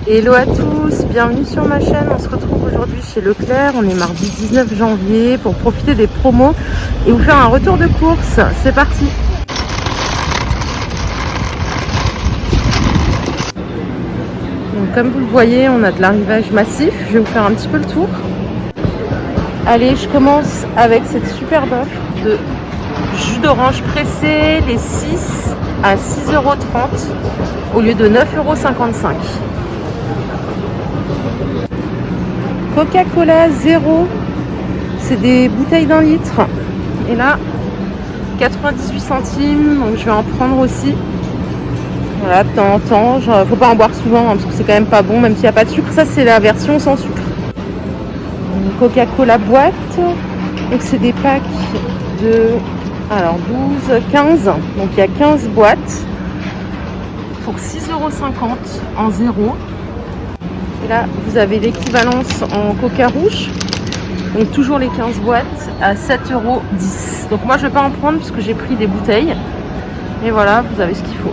Hello à tous, bienvenue sur ma chaîne. On se retrouve aujourd'hui chez Leclerc. On est mardi 19 janvier pour profiter des promos et vous faire un retour de course. C'est parti. Donc, comme vous le voyez, on a de l'arrivage massif. Je vais vous faire un petit peu le tour. Allez, je commence avec cette superbe offre de jus d'orange pressé, les 6 à 6,30 € au lieu de 9,55 €. Coca-Cola zéro, c'est des bouteilles d'1 litre. Et là, 98 centimes, donc je vais en prendre aussi. Voilà, de temps en temps. Faut pas en boire souvent parce que c'est quand même pas bon, même s'il n'y a pas de sucre. Ça, c'est la version sans sucre. Coca-Cola boîte. Donc c'est des packs de 12, 15. Donc il y a 15 boîtes pour 6,50 € en zéro. Et là, vous avez l'équivalence en coca rouge. Donc toujours les 15 boîtes à 7,10 €. Donc moi, je ne vais pas en prendre puisque j'ai pris des bouteilles. Et voilà, vous avez ce qu'il faut.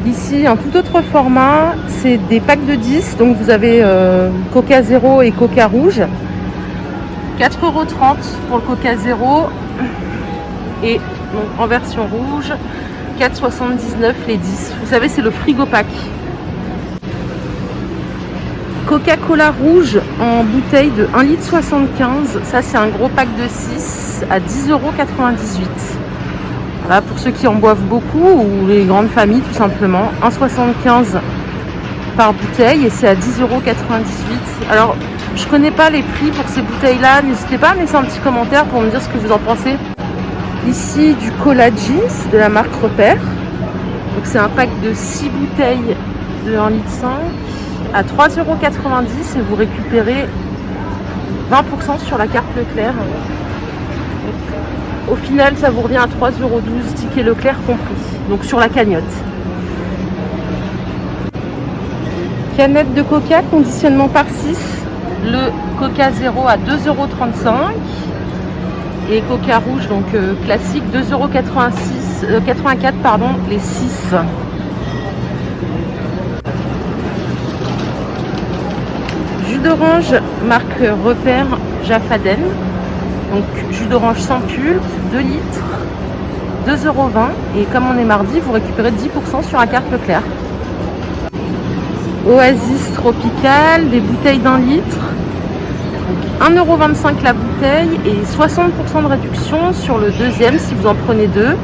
Ici, un tout autre format, c'est des packs de 10. Donc vous avez Coca zéro et Coca rouge. 4,30 € pour le Coca zéro. Et donc en version rouge, 4,79 € les 10. Vous savez, c'est le frigo pack. Coca-Cola rouge en bouteille de 1,75 litre. Ça, c'est un gros pack de 6 à 10,98 €. Voilà, pour ceux qui en boivent beaucoup ou les grandes familles, tout simplement. 1,75 € par bouteille et c'est à 10,98 €. Alors, je connais pas les prix pour ces bouteilles-là. N'hésitez pas à me laisser un petit commentaire pour me dire ce que vous en pensez. Ici, du Cola Jeans de la marque Repère. Donc, c'est un pack de 6 bouteilles de 1,5 litre à 3,90 € et vous récupérez 20% sur la carte Leclerc. Au final, ça vous revient à 3,12 € ticket Leclerc compris, donc sur la cagnotte. Canette de Coca, conditionnement par 6. Le Coca zéro à 2,35 € et Coca rouge, donc classique, 2,84 € les 6. Jus d'orange, marque Repère Jaffaden. Donc jus d'orange sans pulpe, 2 litres, 2,20 € et comme on est mardi, vous récupérez 10% sur la carte Leclerc. Oasis tropical, des bouteilles d'1 litre, 1,25 € la bouteille et 60% de réduction sur le deuxième si vous en prenez deux.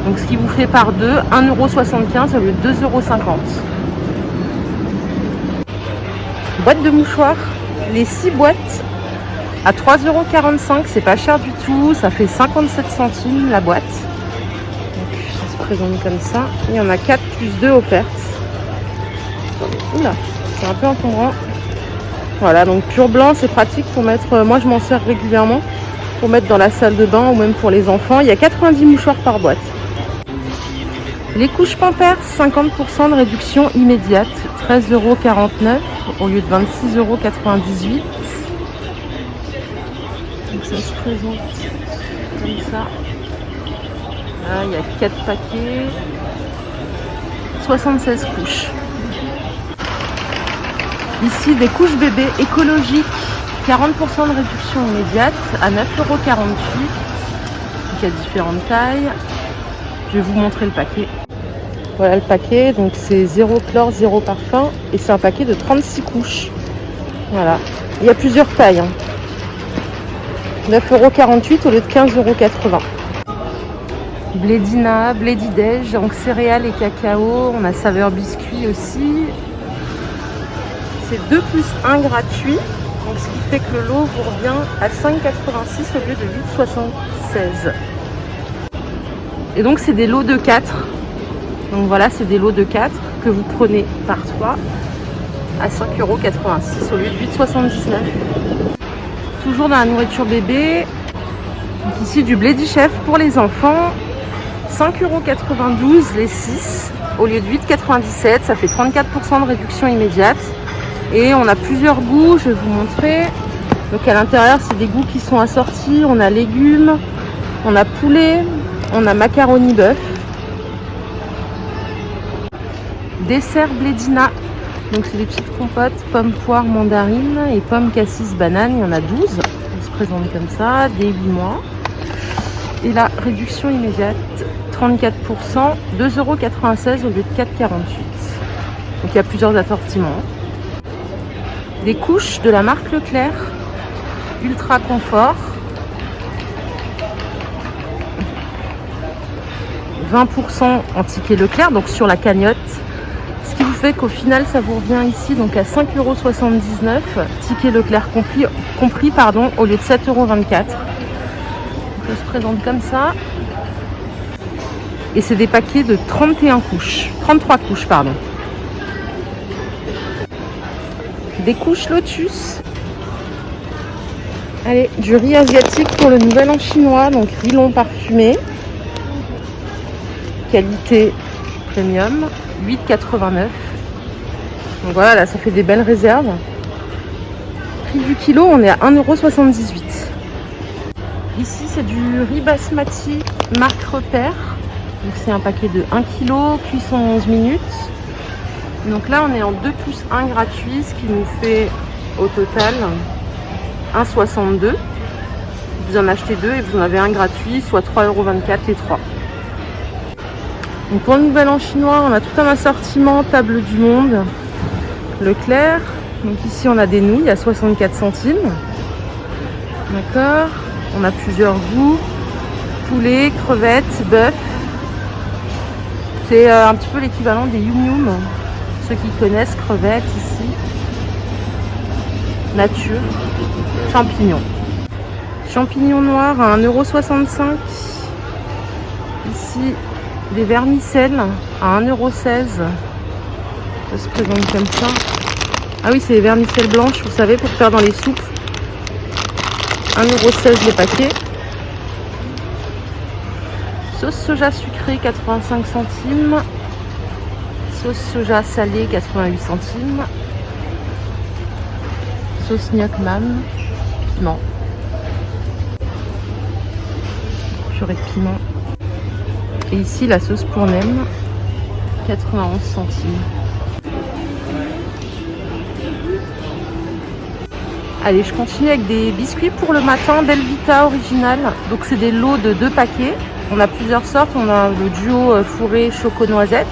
Donc ce qui vous fait par deux, 1,75 € au lieu de 2,50 €. Boîte de mouchoirs, les 6 boîtes à 3,45 €, c'est pas cher du tout, ça fait 57 centimes la boîte. Donc, ça se présente comme ça. Il y en a 4 plus 2 offertes. Oula, c'est un peu encombrant. Voilà, donc pur blanc, c'est pratique pour mettre. Moi, je m'en sers régulièrement pour mettre dans la salle de bain ou même pour les enfants. Il y a 90 mouchoirs par boîte. Les couches Pampers, 50% de réduction immédiate, 13,49 € au lieu de 26,98 €. Donc ça se présente comme ça. Là, il y a 4 paquets, 76 couches. Ici, des couches bébés écologiques, 40% de réduction immédiate à 9,48 €. Il y a différentes tailles. Je vais vous montrer le paquet. Voilà le paquet, donc c'est 0 chlore, 0 parfum et c'est un paquet de 36 couches. Voilà, il y a plusieurs tailles. 9,48 € au lieu de 15,80 €. Blédina, Blédidège, donc céréales et cacao. On a saveur biscuit aussi. C'est 2 plus 1 gratuit. Donc ce qui fait que le lot vous revient à 5,86 € au lieu de 8,76 €. Et donc c'est des lots de 4. Donc voilà, c'est des lots de 4 que vous prenez par 3 à 5,86 € au lieu de 8,79 €. Toujours dans la nourriture bébé. Donc ici du Blédi Chef pour les enfants. 5,92 € les 6 au lieu de 8,97 €. Ça fait 34% de réduction immédiate. Et on a plusieurs goûts, je vais vous montrer. Donc à l'intérieur, c'est des goûts qui sont assortis. On a légumes, on a poulet, on a macaroni bœuf. Dessert Blédina Donc c'est des petites compotes, pommes, poires, mandarines et pommes, cassis, bananes. Il y en a 12. On se présente comme ça, dès 8 mois. Et la réduction immédiate, 34%, 2,96 € au lieu de 4,48 €. Donc il y a plusieurs assortiments. Des couches de la marque Leclerc, ultra confort. 20% en ticket Leclerc, donc sur la cagnotte. Ce qui vous fait qu'au final, ça vous revient ici donc à 5,79 €, ticket Leclerc compris pardon, au lieu de 7,24 €. Ça se présente comme ça. Et c'est des paquets de 33 couches, pardon. Des couches Lotus. Allez, du riz asiatique pour le nouvel an chinois, donc riz long parfumé. Qualité premium, 8,89 €. Donc voilà, là ça fait des belles réserves. Prix du kilo, on est à 1,78 €. Ici c'est du riz basmati marque Repère. Donc c'est un paquet de 1 kg, cuisson 11 minutes. Donc là on est en 2 plus 1 gratuit, ce qui nous fait au total 1,62 €. Vous en achetez 2 et vous en avez un gratuit, soit 3,24 € les 3. Donc pour le nouvel an chinois, on a tout un assortiment, table du monde, Leclerc. Donc ici on a des nouilles à 64 centimes. D'accord. On a plusieurs goûts, poulet, crevettes, bœuf. C'est un petit peu l'équivalent des Yum Yum. Ceux qui connaissent, crevettes ici. Nature, champignons. Champignons noirs à 1,65 €. Ici, des vermicelles à 1,16 €. Ça se présente comme ça. Ah oui, c'est des vermicelles blanches, vous savez, pour faire dans les soupes. 1,16 € les paquets. Sauce soja sucrée, 85 centimes. Sauce soja salée, 88 centimes. Sauce gnoc mam, piment. Purée de piment. Et ici, la sauce pour nem, 91 centimes. Allez, je continue avec des biscuits pour le matin, Belvita original. Donc c'est des lots de 2 paquets. On a plusieurs sortes. On a le duo fourré choco-noisette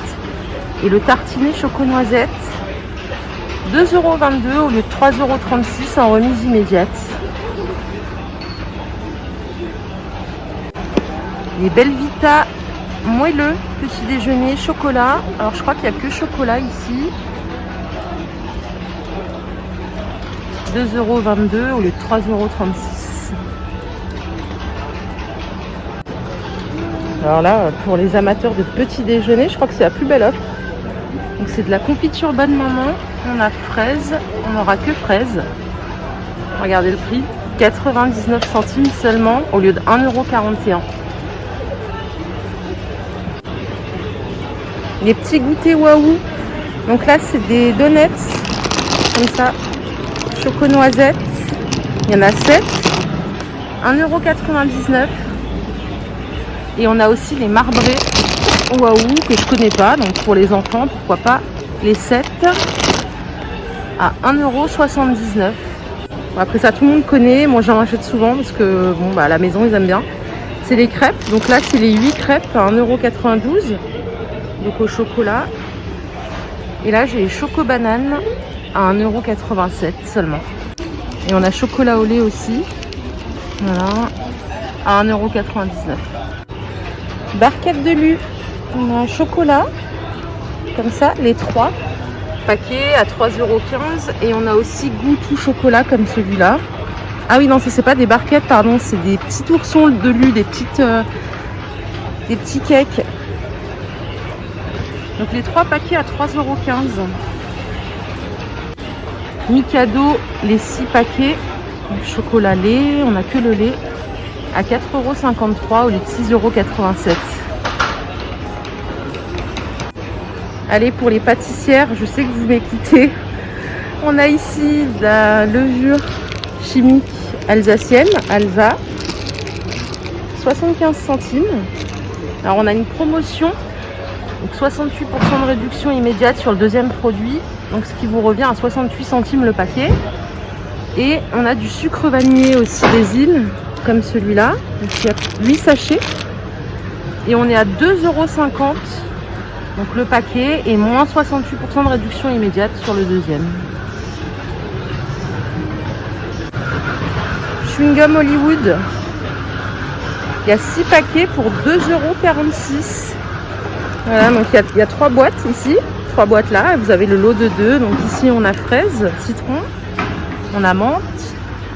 et le tartiné choco-noisette. 2,22 € au lieu de 3,36 € en remise immédiate. Les Belvita moelleux, petit déjeuner, chocolat. Alors je crois qu'il n'y a que chocolat ici. 2,22 € au lieu de 3,36 €. Alors là, pour les amateurs de petit déjeuner, je crois que c'est la plus belle offre. Donc c'est de la confiture bonne maman. On a fraises, on n'aura que fraises. Regardez le prix, 99 centimes seulement au lieu de 1,41 €. Les petits goûters waouh. Donc là c'est des donuts comme ça, choco-noisette. Il y en a 7, 1,99 €. Et on a aussi les marbrés waouh que je connais pas, donc pour les enfants pourquoi pas les 7 à 1,79 €. Bon, après ça tout le monde connaît, moi j'en achète souvent parce que bon bah à la maison ils aiment bien. C'est les crêpes, donc là c'est les 8 crêpes à 1,92 €, donc au chocolat. Et là j'ai les choco-bananes à 1,87 € seulement. Et on a chocolat au lait aussi, voilà, à 1,99 €. Barquette de Lu, on a un chocolat, comme ça, les 3 paquets à 3,15 € et on a aussi goût tout chocolat comme celui-là. Ah oui non, ça c'est pas des barquettes, pardon, c'est des petits oursons de Lu, des petits cakes. Donc les 3 paquets à 3,15 €. Mikado, les 6 paquets, chocolat lait, on a que le lait, à 4,53 € au lieu de 6,87 €. Allez, pour les pâtissières, je sais que vous m'écoutez. On a ici de la levure chimique alsacienne, Alsa, 75 centimes. Alors on a une promotion Donc 68% de réduction immédiate sur le deuxième produit, donc ce qui vous revient à 68 centimes le paquet. Et on a du sucre vanillé aussi des îles, comme celui-là. Donc il y a 8 sachets. Et on est à 2,50 €, donc le paquet, et moins 68% de réduction immédiate sur le deuxième. Chewing-gum Hollywood. Il y a 6 paquets pour 2,46 €. Voilà, donc il y a 3 boîtes ici, 3 boîtes là, et vous avez le lot de 2. Donc ici on a fraise, citron, on a menthe,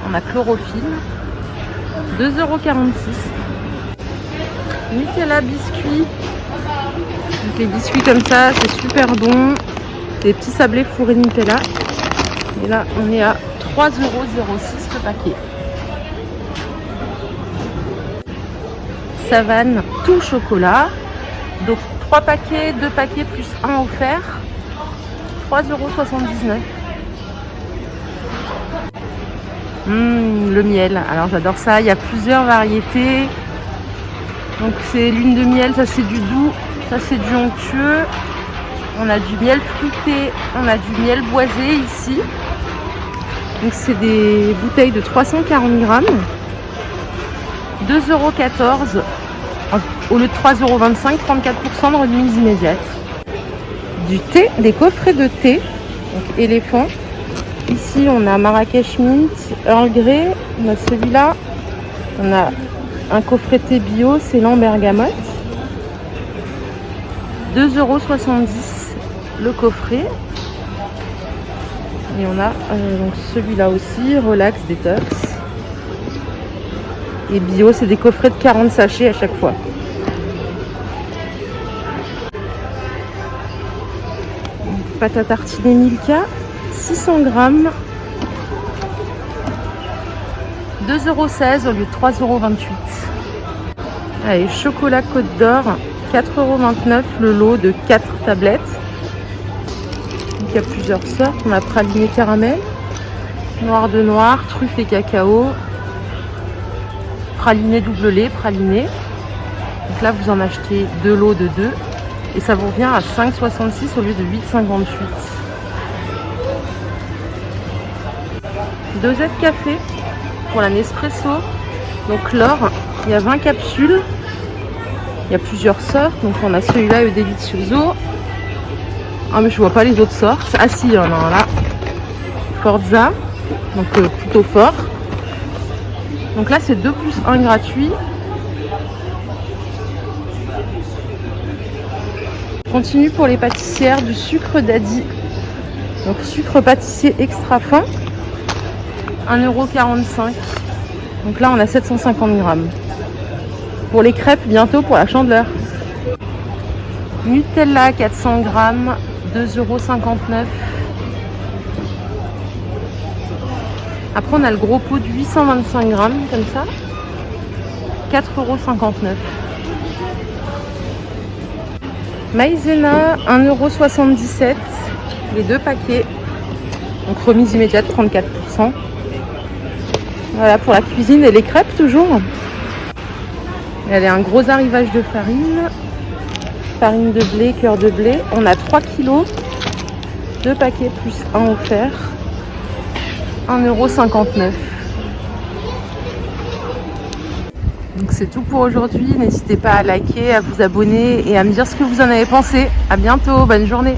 on a chlorophylle, 2,46 €. Nutella biscuits. Donc les biscuits comme ça, c'est super bon. Des petits sablés fourrés Nutella. Et là, on est à 3,06 € le paquet. Savane tout chocolat. Donc 3 paquets, 2 paquets plus 1 offert. 3,79 €. Le miel, alors j'adore ça, il y a plusieurs variétés. Donc c'est l'une de miel, ça c'est du doux, ça c'est du onctueux. On a du miel fruité, on a du miel boisé ici. Donc c'est des bouteilles de 340 grammes. 2,14 € au lieu de 3,25 €, 34% de remise immédiate. Du thé, des coffrets de thé, donc éléphant. Ici on a Marrakech Mint, Earl Grey, on a celui-là, on a un coffret thé bio, Ceylan bergamote. 2,70 € le coffret. Et on a donc celui-là aussi, Relax Detox. Et bio, c'est des coffrets de 40 sachets à chaque fois. Pâte à tartiner Milka, 600 grammes. 2,16 € au lieu de 3,28 €. Allez, chocolat Côte d'Or, 4,29 € le lot de 4 tablettes. Donc il y a plusieurs sortes. On a praliné caramel, noir de noir, truffe et cacao, praliné double lait, praliné. Donc là vous en achetez 2 lots de 2 et ça vous revient à 5,66 € au lieu de 8,58 €. Dosette café pour la Nespresso. Donc l'or, il y a 20 capsules. Il y a plusieurs sortes. Donc on a celui-là, le Delizioso. Ah mais je vois pas les autres sortes. Ah si, il y en a un là. Forza. Donc plutôt fort. Donc là c'est 2 plus 1 gratuit. Continue pour les pâtissières du sucre Daddy. Donc sucre pâtissier extra fin. 1,45 €. Donc là on a 750 grammes. Pour les crêpes, bientôt pour la Chandeleur. Nutella 400 grammes, 2,59 €. Après on a le gros pot de 825 grammes comme ça. 4,59 €. Maïzena, 1,77 €. Les 2 paquets. Donc remise immédiate 34%. Voilà pour la cuisine et les crêpes toujours. Elle est un gros arrivage de farine. Farine de blé, cœur de blé. On a 3 kilos. 2 paquets plus 1 offert. 1,59 €. Donc c'est tout pour aujourd'hui. N'hésitez pas à liker, à vous abonner et à me dire ce que vous en avez pensé. À bientôt, bonne journée.